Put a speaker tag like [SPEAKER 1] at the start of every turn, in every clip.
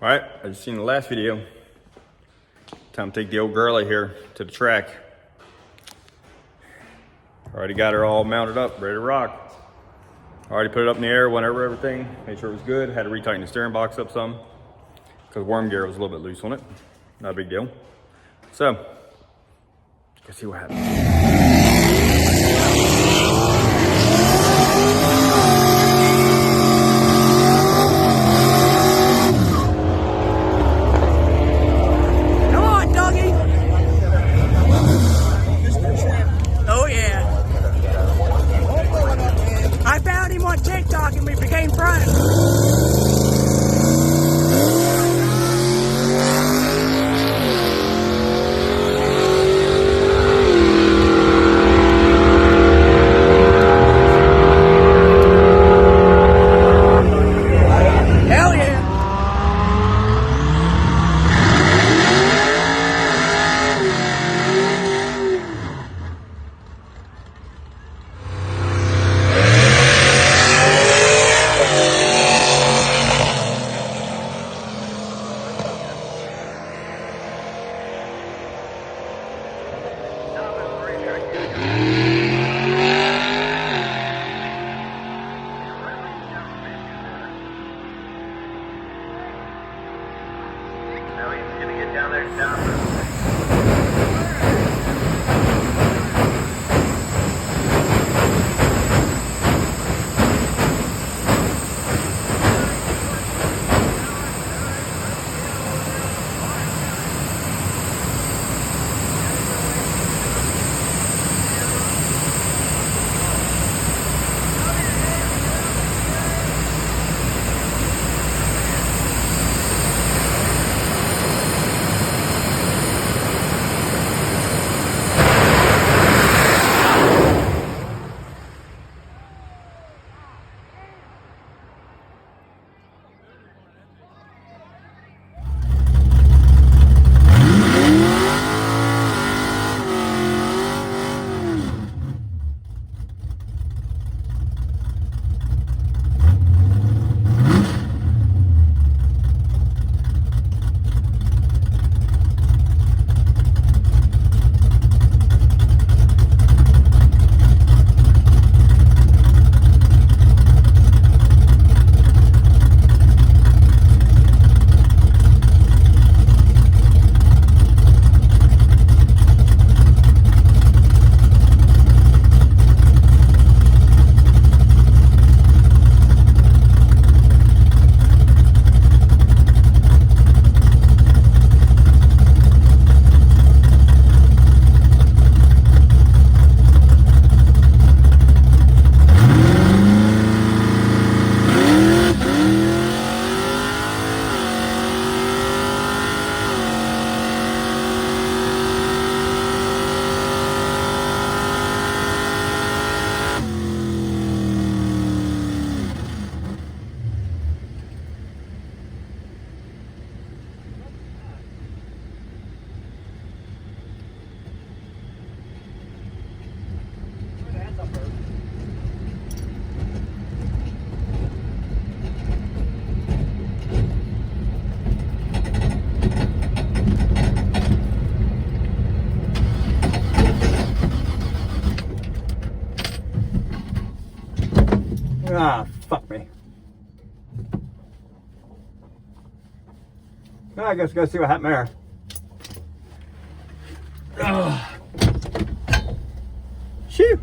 [SPEAKER 1] All right, as you seen in the last video, time to take the old girlie here to the track. Already got her all mounted up, ready to rock. Already put it up in the air, went over everything, made sure it was good. Had to retighten the steering box up some because worm gear was a little bit loose on it. Not a big deal. So, let's see what happens.
[SPEAKER 2] And we became friends. Hell yeah.
[SPEAKER 1] Ah, fuck me. I guess go see what happened there. Ugh. Shoot.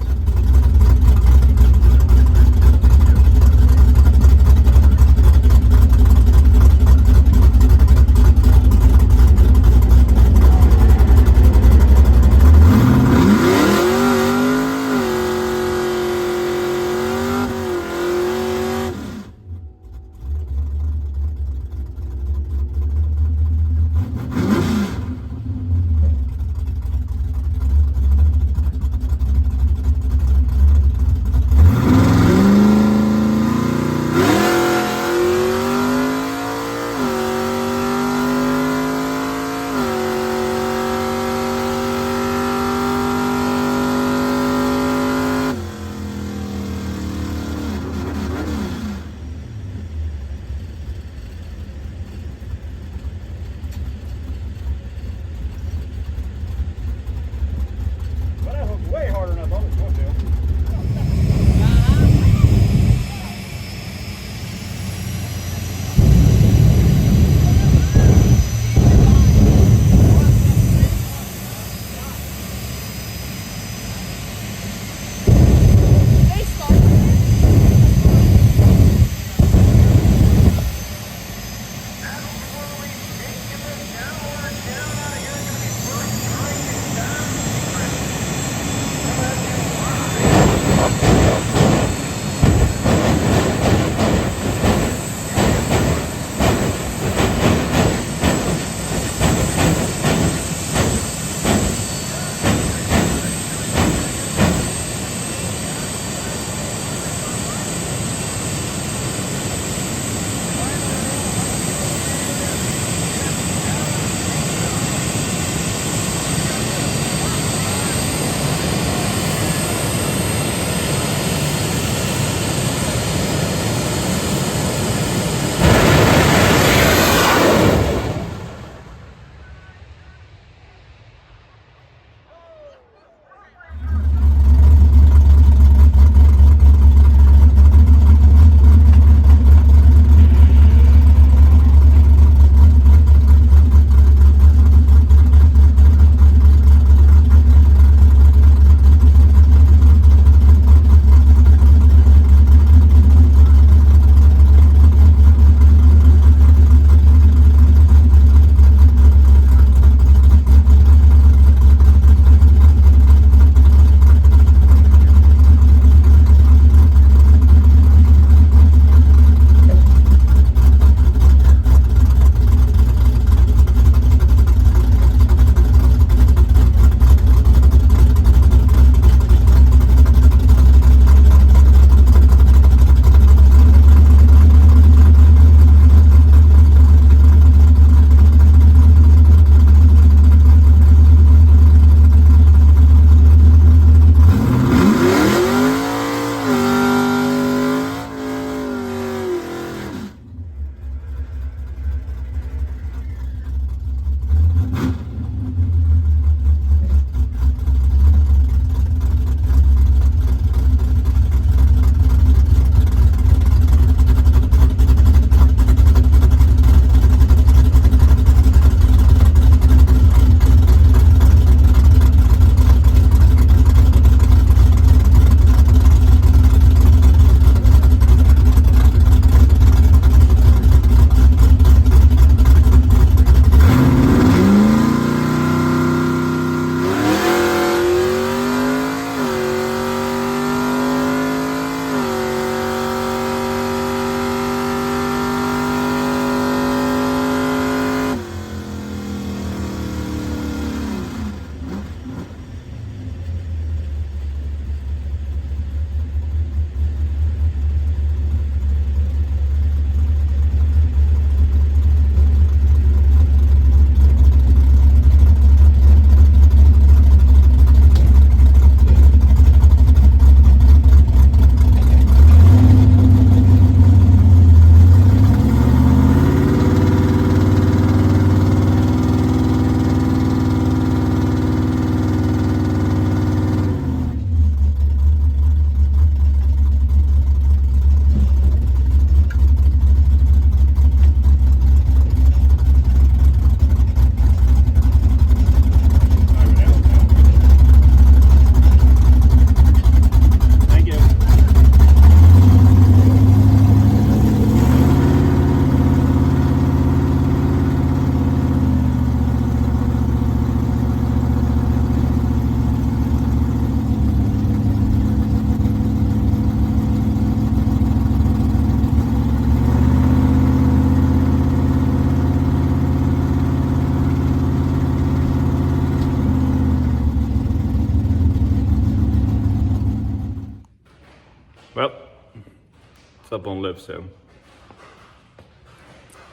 [SPEAKER 1] clip-on lift, so.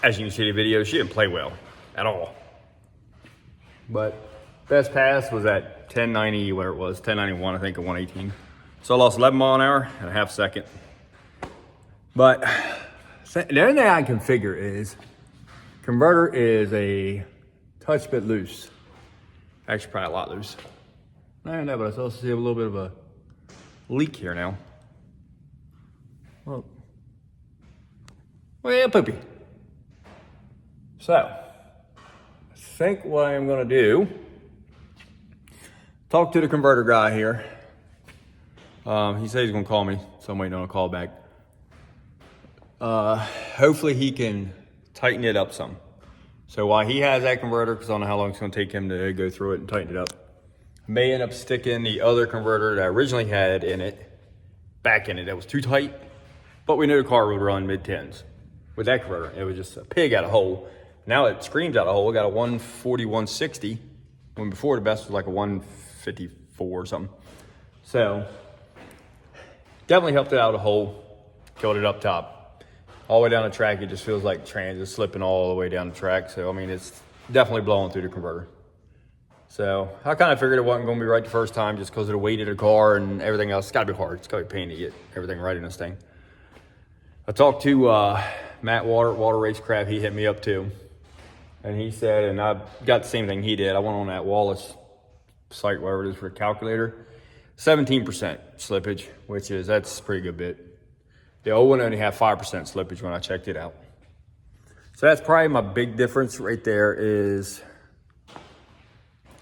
[SPEAKER 1] As you can see in the video, she didn't play well at all. But best pass was at 1090, whatever it was, 1091, I think, at 118. So I lost 11 mile an hour and a half second. But the only thing I can figure is converter is a touch bit loose. Actually, probably a lot loose. I don't know, but I also see a little bit of a leak here now. Well, yeah, poopy. So, I think what I'm gonna do, talk to the converter guy here. He said he's gonna call me, so I'm waiting on a call back. Hopefully he can tighten it up some. So while he has that converter, because I don't know how long it's gonna take him to go through it and tighten it up, I may end up sticking the other converter that I originally had in it, back in it. That was too tight, but we knew the car would run mid-10s. With that converter, it was just a pig out of hole. Now it screams out of hole. We got a 140, 160, when before the best was like a 154 or something. So, definitely helped it out of the hole, killed it up top. All the way down the track, it just feels like trans is slipping all the way down the track. So, I mean, it's definitely blowing through the converter. So, I kind of figured it wasn't going to be right the first time just because of the weight of the car and everything else. It's got to be hard. It's got to be a pain to get everything right in this thing. I talked to Matt Water Racecraft. He hit me up too. And he said, and I got the same thing he did. I went on that Wallace site, whatever it is, for a calculator. 17% slippage, that's a pretty good bit. The old one only had 5% slippage when I checked it out. So that's probably my big difference right there is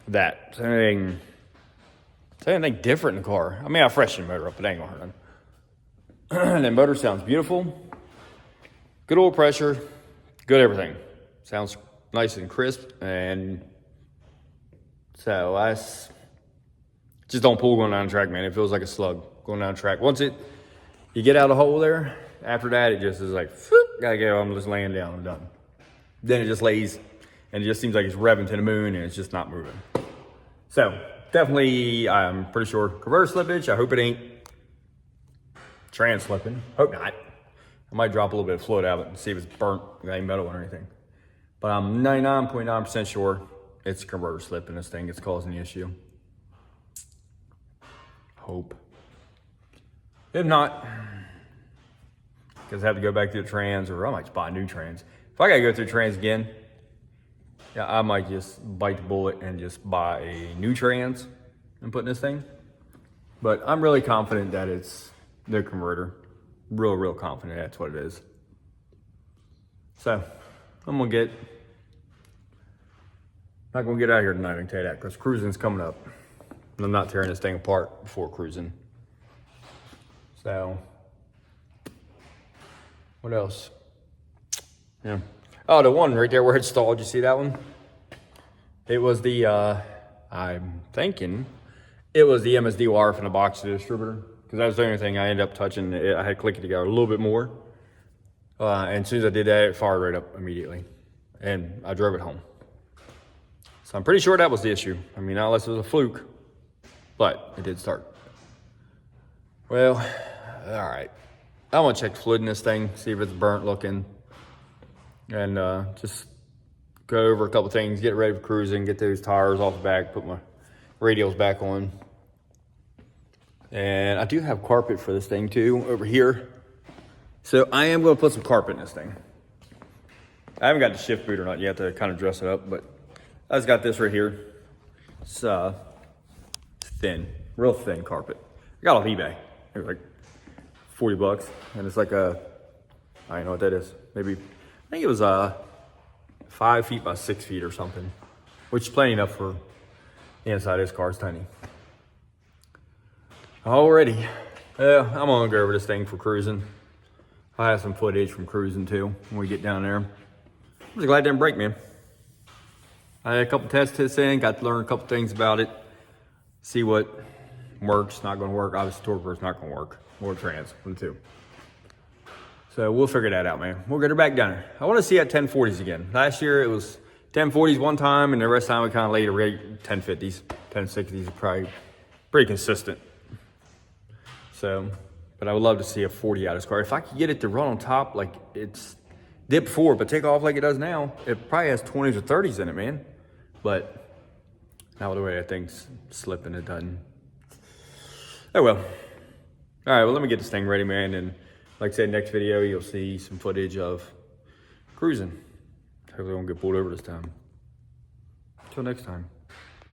[SPEAKER 1] that. Is anything different in the car? I mean, I freshened the motor up, but it ain't gonna hurt none. And the motor sounds beautiful. Good oil pressure, good everything. Sounds nice and crisp, and so I just don't pull going down the track, man. It feels like a slug going down the track. Once you get out of the hole there, after that, it just is like, gotta go, I'm just laying down and done. Then it just lays, and it just seems like it's revving to the moon, and it's just not moving. So, definitely, I'm pretty sure converter slippage. I hope it ain't trans slipping. Hope not. I might drop a little bit of fluid out of it and see if it's burnt, got any metal or anything. But I'm 99.9% sure it's converter slip in this thing. It's causing the issue. Hope. If not, because I have to go back to the trans, or I might just buy a new trans. If I gotta go through trans again, yeah, I might just bite the bullet and just buy a new trans and put in this thing. But I'm really confident that it's the converter. Real confident that's what it is. So, not gonna get out of here tonight, I can tell you that, because cruising's coming up. And I'm not tearing this thing apart before cruising. So, what else? Yeah. Oh, the one right there where it stalled, you see that one? It was the, I'm thinking, it was the MSD wire from the box distributor, because that was the only thing I ended up touching. I had to click it together a little bit more. And as soon as I did that, it fired right up immediately. And I drove it home. So I'm pretty sure that was the issue. I mean, not unless it was a fluke, but it did start. Well, all right. I want to check the fluid in this thing, see if it's burnt looking, and just go over a couple things, get ready for cruising, get those tires off the back, put my radials back on. And I do have carpet for this thing too, over here. So I am going to put some carpet in this thing. I haven't got the shift boot or not yet to kind of dress it up, but I just got this right here. It's thin, real thin carpet. I got it off eBay. It was like 40 bucks. And it's like I don't know what that is. Maybe, I think it was 5 feet by 6 feet or something, which is plenty enough for the inside of this car. It's tiny. Alrighty. I'm gonna go over this thing for cruising. I have some footage from cruising too when we get down there. I'm just glad it didn't break, man. I had a couple test hits in, got to learn a couple things about it, see what works, not gonna work. Obviously, torque not gonna work, or trans, one two. So we'll figure that out, man. We'll get her back down there. I wanna see at 1040s again. Last year it was 1040s one time, and the rest of the time we kind of laid a rate 1050s, 1060s, probably pretty consistent. So But I would love to see a 40 out of this car. If I could get it to run on top like it's did before, but take off like it does now, it probably has 20s or 30s in it, man. But not the way that thing's slipping, it doesn't. Oh well. All right, well, let me get this thing ready, man. And like I said, next video, you'll see some footage of cruising. Hopefully I won't get pulled over this time. Until next time.